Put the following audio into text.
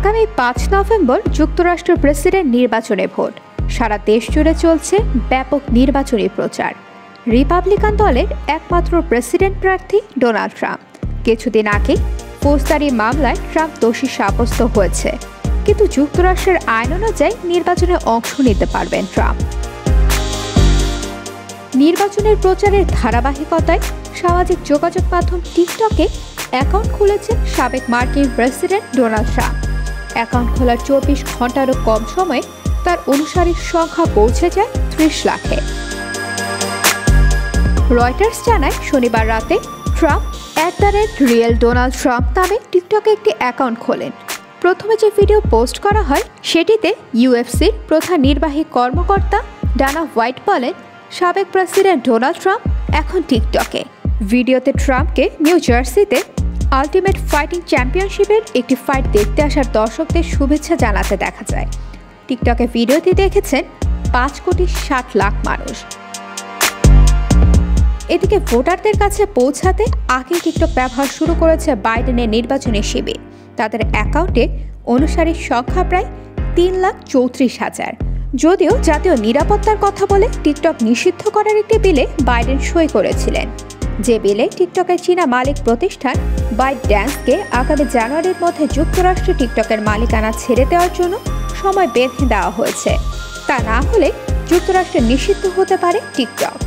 আগামী ৫ নভেম্বর যুক্তরাষ্ট্রের প্রেসিডেন্ট নির্বাচনে ভোট। সারা দেশ জুড়ে চলছে ব্যাপক নির্বাচনী প্রচার। রিপাবলিকান দলের একমাত্র প্রেসিডেন্ট প্রার্থী ডোনাল্ড ট্রাম্প। কিছুদিন আগে ফৌজদারি মামলায় ট্রাম্প দোষী সাব্যস্ত হয়েছে, কিন্তু যুক্তরাষ্ট্রের আইন অনুযায়ী নির্বাচনে অংশ নিতে পারবেন ট্রাম্প। নির্বাচনের প্রচারের ধারাবাহিকতায় সামাজিক যোগাযোগ মাধ্যম টিকটকে অ্যাকাউন্ট খুলেছেন সাবেক মার্কিন প্রেসিডেন্ট ডোনাল্ড ট্রাম্প। অ্যাকাউন্ট খোলার ২৪ ঘন্টারও কম সময়ে তার অনুসারীর সংখ্যা পৌঁছে যায় ৩০ লাখে। রয়টার্স জানায়, শনিবার রাতে ট্রাম্প @রিয়েল ডোনাল্ড ট্রাম্প নামে টিকটকে একটি অ্যাকাউন্ট খোলেন। প্রথমে যে ভিডিও পোস্ট করা হয় সেটিতে ইউএফসির প্রধান নির্বাহী কর্মকর্তা ডানা হোয়াইট বলেন, সাবেক প্রেসিডেন্ট ডোনাল্ড ট্রাম্প এখন টিকটকে। ভিডিওতে ট্রাম্পকে নিউ জার্সিতে আল্টিমেট ফাইটিং চ্যাম্পিয়নশিপের একটি ফাইট দেখতে আসার দর্শকদের শুভেচ্ছা জানাতে দেখা যায়। টিকটকে ভিডিওটি দেখেছেন ৫,৬০,০০,০০০ মানুষ। এদিকে ভোটারদের কাছে পৌঁছাতে আগেই টিকটক ব্যবহার শুরু করেছে বাইডেনের নির্বাচনী শিবির। তাদের অ্যাকাউন্টে অনুসারীর সংখ্যা প্রায় ৩,৩৪,০০০। যদিও জাতীয় নিরাপত্তার কথা বলে টিকটক নিষিদ্ধ করার একটি বিলে বাইডেন সই করেছিলেন, যে বিলে টিকটকের চীনা মালিক প্রতিষ্ঠান বাইটড্যান্সকে আগামী জানুয়ারির মধ্যে যুক্তরাষ্ট্রে টিকটকের মালিকানা ছেড়ে দেওয়ার জন্য সময় বেঁধে দেওয়া হয়েছে। তা না হলে যুক্তরাষ্ট্রে নিষিদ্ধ হতে পারে টিকটক।